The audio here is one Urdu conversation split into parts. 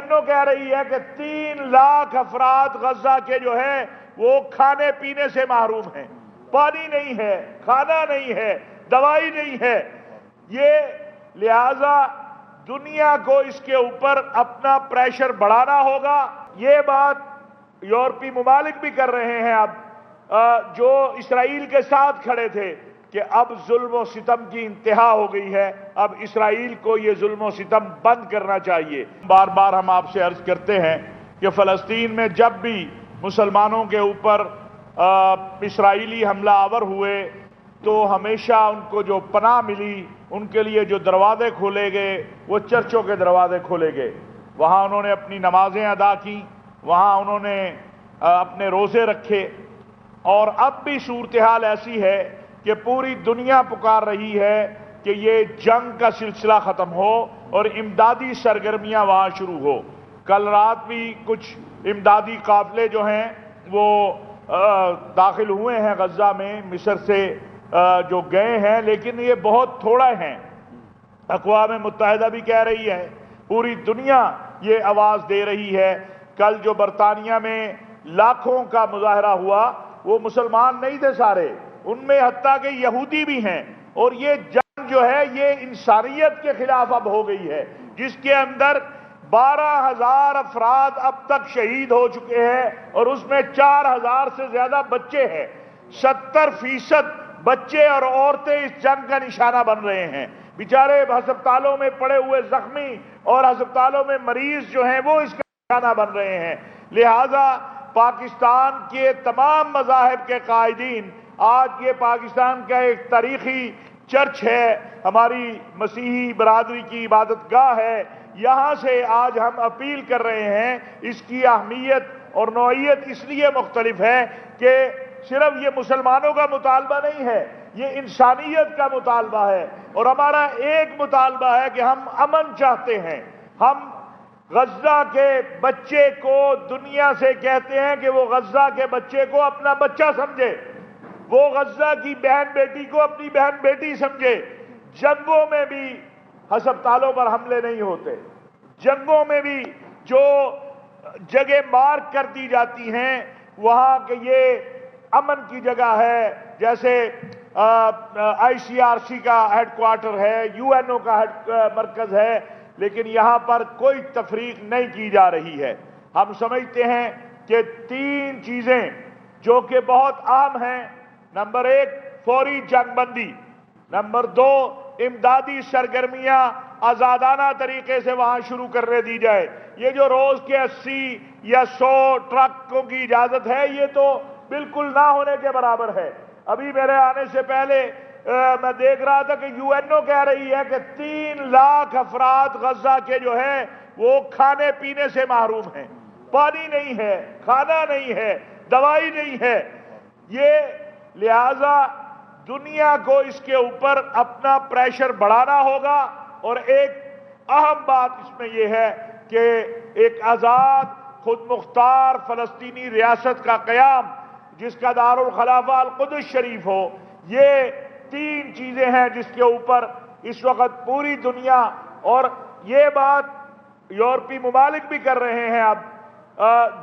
UN کہہ رہی ہے کہ 3 لاکھ افراد غزہ کے جو ہے وہ کھانے پینے سے محروم ہیں، پانی نہیں ہے، کھانا نہیں ہے، دوائی نہیں ہے۔ لہذا دنیا کو اس کے اوپر اپنا پریشر بڑھانا ہوگا۔ یہ بات یورپی ممالک بھی کر رہے ہیں اب، جو اسرائیل کے ساتھ کھڑے تھے، کہ اب ظلم و ستم کی انتہا ہو گئی ہے، اب اسرائیل کو یہ ظلم و ستم بند کرنا چاہیے۔ بار بار ہم آپ سے عرض کرتے ہیں کہ فلسطین میں جب بھی مسلمانوں کے اوپر اسرائیلی حملہ آور ہوئے تو ہمیشہ ان کو جو پناہ ملی، ان کے لیے جو دروازے کھولے گئے وہ چرچوں کے دروازے کھولے گئے، وہاں انہوں نے اپنی نمازیں ادا کی، وہاں انہوں نے اپنے روزے رکھے۔ اور اب بھی صورتحال ایسی ہے کہ پوری دنیا پکار رہی ہے کہ یہ جنگ کا سلسلہ ختم ہو اور امدادی سرگرمیاں وہاں شروع ہو۔ کل رات بھی کچھ امدادی قافلے جو ہیں وہ داخل ہوئے ہیں غزہ میں، مصر سے جو گئے ہیں، لیکن یہ بہت تھوڑا ہیں۔ اقوام متحدہ بھی کہہ رہی ہے، پوری دنیا یہ آواز دے رہی ہے۔ کل جو برطانیہ میں لاکھوں کا مظاہرہ ہوا، وہ مسلمان نہیں تھے سارے، ان میں حتیٰ کہ یہودی بھی ہیں، اور یہ جنگ جو ہے یہ انسانیت کے خلاف اب ہو گئی ہے، جس کے اندر 12,000 افراد اب تک شہید ہو چکے ہیں، اور اس میں 4,000 سے زیادہ بچے ہیں۔ 70% بچے اور عورتیں اس جنگ کا نشانہ بن رہے ہیں۔ بیچارے ہسپتالوں میں پڑے ہوئے زخمی اور ہسپتالوں میں مریض جو ہیں وہ اس کا نشانہ بن رہے ہیں۔ لہذا پاکستان کے تمام مذاہب کے قائدین، آج یہ پاکستان کا ایک تاریخی چرچ ہے، ہماری مسیحی برادری کی عبادت گاہ ہے، یہاں سے آج ہم اپیل کر رہے ہیں۔ اس کی اہمیت اور نوعیت اس لیے مختلف ہے کہ صرف یہ مسلمانوں کا مطالبہ نہیں ہے، یہ انسانیت کا مطالبہ ہے، اور ہمارا ایک مطالبہ ہے کہ ہم امن چاہتے ہیں۔ ہم غزہ کے بچے کو دنیا سے کہتے ہیں کہ وہ غزہ کے بچے کو اپنا بچہ سمجھے، وہ غزہ کی بہن بیٹی کو اپنی بہن بیٹی سمجھے۔ جنگوں میں بھی ہسپتالوں پر حملے نہیں ہوتے، جنگوں میں بھی جو جگہ مارک کر دی جاتی ہیں وہاں کہ یہ امن کی جگہ ہے، جیسے ICRC کا ہیڈ کوارٹر ہے، UNO کا مرکز ہے، لیکن یہاں پر کوئی تفریق نہیں کی جا رہی ہے۔ ہم سمجھتے ہیں کہ 3 چیزیں جو کہ بہت اہم ہیں: نمبر 1 فوری جنگ بندی، نمبر 2 امدادی سرگرمیاں آزادانہ طریقے سے وہاں شروع کرنے دی جائے۔ یہ جو روز کے 80 یا 100 ٹرکوں کی اجازت ہے، یہ تو بالکل نہ ہونے کے برابر ہے۔ ابھی میرے آنے سے پہلے میں دیکھ رہا تھا کہ UN کہہ رہی ہے کہ 3 لاکھ افراد غزہ کے جو ہے وہ کھانے پینے سے محروم ہیں، پانی نہیں ہے، کھانا نہیں ہے، دوائی نہیں ہے۔ لہذا دنیا کو اس کے اوپر اپنا پریشر بڑھانا ہوگا، اور ایک اہم بات اس میں یہ ہے کہ ایک آزاد خود مختار فلسطینی ریاست کا قیام، جس کا دارالخلافہ القدس شریف ہو۔ یہ 3 چیزیں ہیں جس کے اوپر اس وقت پوری دنیا، اور یہ بات یورپی ممالک بھی کر رہے ہیں اب،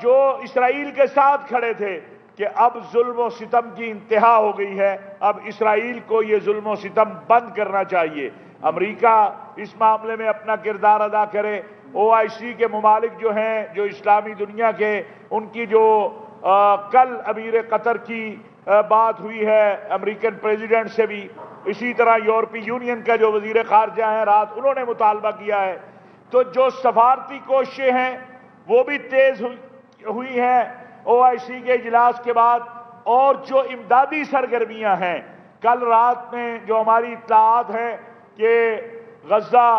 جو اسرائیل کے ساتھ کھڑے تھے، کہ اب ظلم و ستم کی انتہا ہو گئی ہے، اب اسرائیل کو یہ ظلم و ستم بند کرنا چاہیے۔ امریکہ اس معاملے میں اپنا کردار ادا کرے۔ OIC کے ممالک جو ہیں، جو اسلامی دنیا کے، ان کی جو کل امیر قطر کی بات ہوئی ہے امریکن پریزیڈنٹ سے بھی، اسی طرح یورپی یونین کا جو وزیر خارجہ ہیں، رات انہوں نے مطالبہ کیا ہے۔ تو جو سفارتی کوششیں ہیں وہ بھی تیز ہوئی ہیں OIC کے اجلاس کے بعد، اور جو امدادی سرگرمیاں ہیں، کل رات میں جو ہماری اطلاعات ہیں کہ غزہ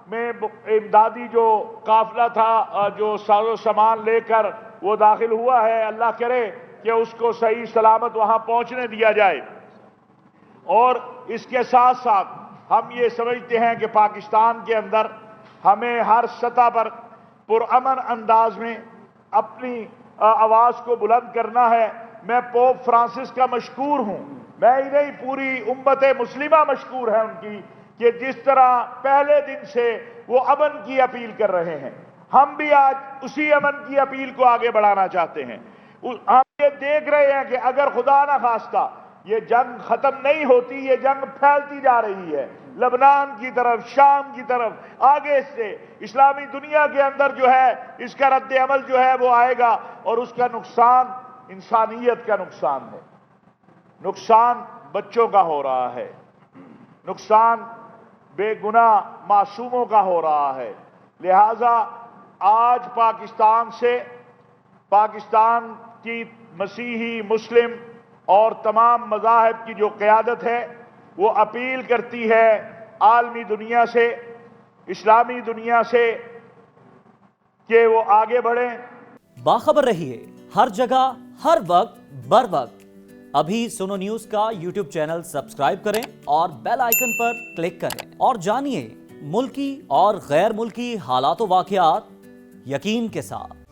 میں امدادی جو قافلہ تھا، جو ساز و سامان لے کر وہ داخل ہوا ہے، اللہ کرے کہ اس کو صحیح سلامت وہاں پہنچنے دیا جائے۔ اور اس کے ساتھ ساتھ ہم یہ سمجھتے ہیں کہ پاکستان کے اندر ہمیں ہر سطح پر پرامن انداز میں اپنی آواز کو بلند کرنا ہے۔ میں پوپ فرانسس کا مشکور ہوں، میں ہی نہیں پوری امت مسلمہ مشکور ہے ان کی، کہ جس طرح پہلے دن سے وہ امن کی اپیل کر رہے ہیں۔ ہم بھی آج اسی امن کی اپیل کو آگے بڑھانا چاہتے ہیں. ہم یہ دیکھ رہے ہیں کہ اگر خدا نہ خواستہ یہ جنگ ختم نہیں ہوتی، یہ جنگ پھیلتی جا رہی ہے لبنان کی طرف، شام کی طرف، آگے سے اسلامی دنیا کے اندر جو ہے اس کا رد عمل جو ہے وہ آئے گا، اور اس کا نقصان انسانیت کا نقصان ہے. نقصان بچوں کا ہو رہا ہے، نقصان بے گناہ معصوموں کا ہو رہا ہے. لہذا آج پاکستان کی مسیحی، مسلم اور تمام مذاہب کی جو قیادت ہے وہ اپیل کرتی ہے عالمی دنیا سے، اسلامی دنیا سے کہ وہ آگے بڑھیں. باخبر رہیے ہر جگہ ہر وقت بر وقت. ابھی سنو نیوز کا یوٹیوب چینل سبسکرائب کریں اور بیل آئیکن پر کلک کریں اور جانیے ملکی اور غیر ملکی حالات و واقعات یقین کے ساتھ.